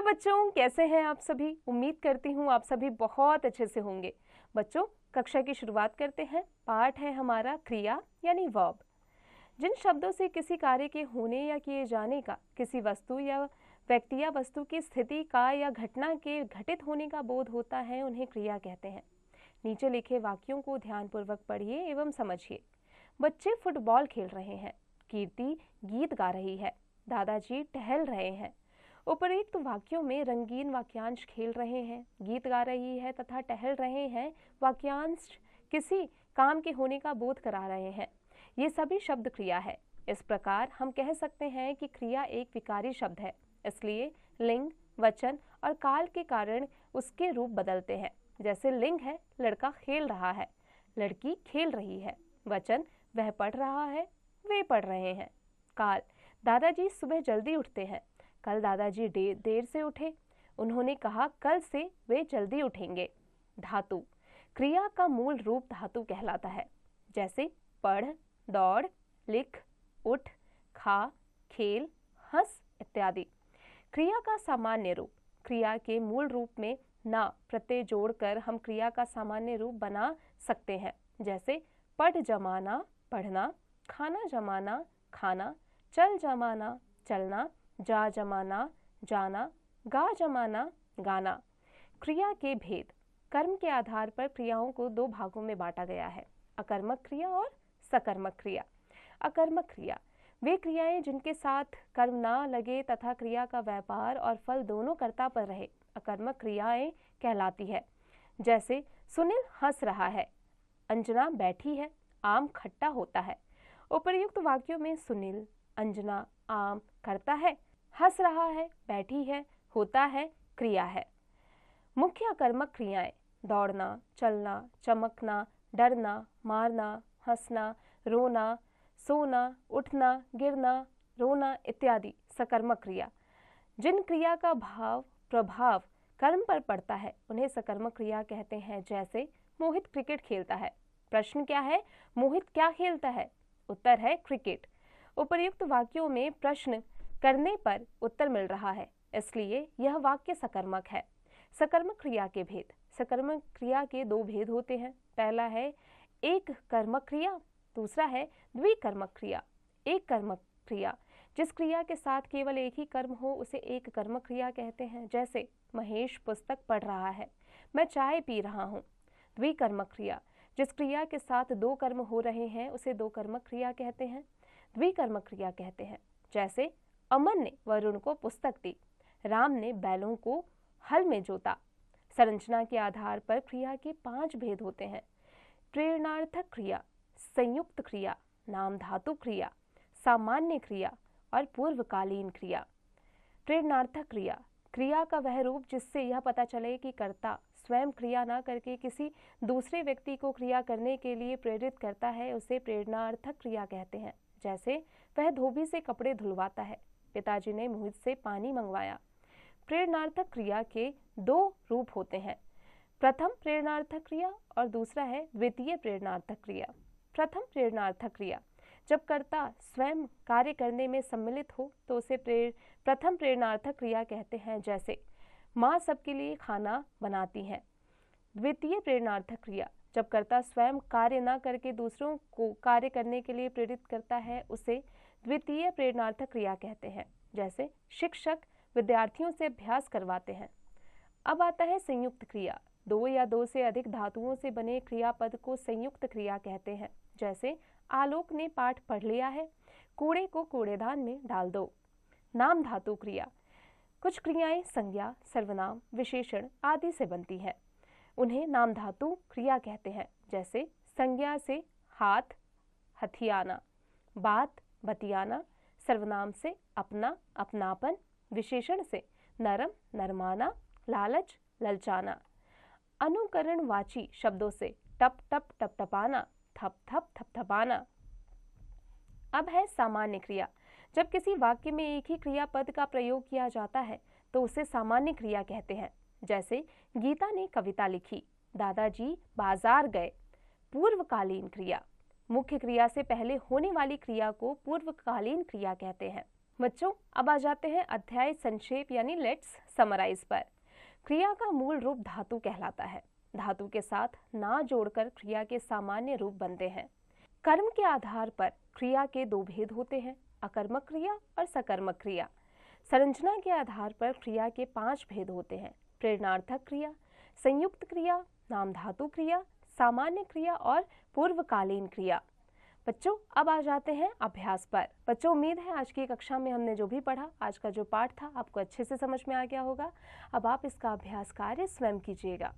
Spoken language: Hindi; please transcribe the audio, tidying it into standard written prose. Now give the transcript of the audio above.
बच्चों, कैसे हैं आप सभी। उम्मीद करती हूँ आप सभी बहुत अच्छे से होंगे। बच्चों, कक्षा की शुरुआत करते हैं। पाठ है हमारा क्रिया यानी वर्ब। जिन शब्दों से किसी कार्य के होने या किए जाने का, किसी वस्तु या व्यक्ति या वस्तु की स्थिति का या घटना के घटित होने का बोध होता है, उन्हें क्रिया कहते हैं। नीचे लिखे वाक्यों को ध्यानपूर्वक पढ़िए एवं समझिए। बच्चे फुटबॉल खेल रहे हैं, कीर्ति गीत गा रही है, दादाजी टहल रहे हैं। उपर्युक्त वाक्यों में रंगीन वाक्यांश खेल रहे हैं, गीत गा रही है तथा टहल रहे हैं वाक्यांश किसी काम के होने का बोध करा रहे हैं। ये सभी शब्द क्रिया है। इस प्रकार हम कह सकते हैं कि क्रिया एक विकारी शब्द है, इसलिए लिंग, वचन और काल के कारण उसके रूप बदलते हैं। जैसे लिंग है, लड़का खेल रहा है, लड़की खेल रही है। वचन, वह पढ़ रहा है, वे पढ़ रहे हैं। काल, दादाजी सुबह जल्दी उठते हैं, कल दादाजी देर से उठे, उन्होंने कहा कल से वे जल्दी उठेंगे। धातु, क्रिया का मूल रूप धातु कहलाता है, जैसे पढ़, दौड़, लिख, उठ, खा, खेल, हंस इत्यादि। क्रिया का सामान्य रूप, क्रिया के मूल रूप में ना प्रत्यय जोड़कर हम क्रिया का सामान्य रूप बना सकते हैं। जैसे पढ़ जमाना पढ़ना, खाना जमाना खाना, चल जमाना चलना, जा जमाना जाना, गा जमाना गाना। क्रिया के भेद, कर्म के आधार पर क्रियाओं को दो भागों में बांटा गया है, अकर्मक क्रिया और सकर्मक क्रिया। अकर्मक क्रिया वे क्रियाएं जिनके साथ कर्म ना लगे तथा क्रिया का व्यापार और फल दोनों कर्ता पर रहे, अकर्मक क्रियाएं कहलाती है। जैसे सुनील हंस रहा है, अंजना बैठी है, आम खट्टा होता है। उपर्युक्त वाक्यों में सुनील, अंजना, आम करता है, हंस रहा है, बैठी है, होता है, क्रिया है। मुख्य अकर्मक क्रियाएं दौड़ना, चलना, चमकना, डरना, मारना, हंसना, रोना, सोना, उठना, गिरना, रोना इत्यादि सकर्मक क्रिया। जिन क्रिया का भाव प्रभाव कर्म पर पड़ता है उन्हें सकर्मक क्रिया कहते हैं। जैसे मोहित क्रिकेट खेलता है। प्रश्न क्या है? मोहित क्या खेलता है? उत्तर है क्रिकेट। उपर्युक्त वाक्यों में प्रश्न करने पर उत्तर मिल रहा है, इसलिए यह वाक्य सकर्मक है। सकर्मक क्रिया के भेद, सकर्मक क्रिया के दो भेद होते हैं। पहला है एक कर्मक क्रिया, दूसरा है द्विकर्मक क्रिया। एक कर्मक क्रिया, जिस क्रिया के साथ केवल एक ही कर्म हो उसे एक कर्मक क्रिया कहते हैं। जैसे महेश पुस्तक पढ़ रहा है, मैं चाय पी रहा हूँ। द्विकर्मक क्रिया, जिस क्रिया के साथ दो कर्म हो रहे हैं उसे दो कर्मक क्रिया कहते हैं, द्विकर्मक क्रिया कहते हैं। जैसे अमन ने वरुण को पुस्तक दी, राम ने बैलों को हल में जोता। संरचना के आधार पर क्रिया के 5 भेद होते हैं। प्रेरणार्थक क्रिया, संयुक्त क्रिया, नाम धातु क्रिया, सामान्य क्रिया और पूर्वकालीन क्रिया। प्रेरणार्थक क्रिया, क्रिया का वह रूप जिससे यह पता चले कि कर्ता स्वयं क्रिया न करके किसी दूसरे व्यक्ति को क्रिया करने के लिए प्रेरित करता है, उसे प्रेरणार्थक क्रिया कहते हैं। जैसे वह धोबी से कपड़े धुलवाता है, पिताजी ने मोहित से पानी मंगवाया। प्रेरणार्थक क्रिया के 2 रूप होते हैं, प्रथम प्रेरणार्थक क्रिया और दूसरा है द्वितीय प्रेरणार्थक क्रिया। प्रथम प्रेरणार्थक क्रिया, जब कर्ता स्वयं कार्य करने में सम्मिलित हो तो उसे प्रथम प्रेरणार्थक क्रिया कहते हैं। जैसे माँ सबके लिए खाना बनाती है। द्वितीय प्रेरणार्थक क्रिया, जब कर्ता स्वयं कार्य न करके दूसरों को कार्य करने के लिए प्रेरित करता है उसे द्वितीय प्रेरणार्थक क्रिया कहते हैं। जैसे शिक्षक विद्यार्थियों से अभ्यास करवाते हैं। अब आता है संयुक्त क्रिया। 2 या 2 से अधिक धातुओं से बने क्रियापद को संयुक्त क्रिया कहते हैं। जैसे आलोक ने पाठ पढ़ लिया है, कूड़े को कूड़ेदान में डाल दो। नाम धातु क्रिया, कुछ क्रियाएं संज्ञा, सर्वनाम, विशेषण आदि से बनती हैं, उन्हें नाम धातु क्रिया कहते हैं। जैसे संज्ञा से हाथ, हथियाना, बात, बतियाना, सर्वनाम से अपना, अपनापन, विशेषण से नरम, नरमाना, लालच, ललचाना। अनुकरणवाची शब्दों से टप टप टपटपाना, थप थप थपथपाना। अब है सामान्य क्रिया। जब किसी वाक्य में एक ही क्रियापद का प्रयोग किया जाता है तो उसे सामान्य क्रिया कहते हैं। जैसे गीता ने कविता लिखी, दादाजी बाजार गए। पूर्वकालीन क्रिया, मुख्य क्रिया से पहले होने वाली क्रिया को पूर्वकालीन क्रिया कहते हैं। बच्चों, अब आ जाते हैं अध्याय संक्षेप यानी लेट्स समराइज पर। क्रिया का मूल रूप धातु कहलाता है। धातु के साथ ना जोड़कर क्रिया के सामान्य रूप बनते हैं। कर्म के आधार पर क्रिया के दो भेद होते हैं, अकर्मक क्रिया और सकर्मक क्रिया। संरचना के आधार पर क्रिया के 5 भेद होते हैं, प्रेरणार्थक क्रिया, संयुक्त क्रिया, नाम धातु क्रिया, सामान्य क्रिया और पूर्वकालीन क्रिया। बच्चों, अब आ जाते हैं अभ्यास पर। बच्चों, उम्मीद है आज की कक्षा में हमने जो भी पढ़ा, आज का जो पाठ था आपको अच्छे से समझ में आ गया होगा। अब आप इसका अभ्यास कार्य स्वयं कीजिएगा।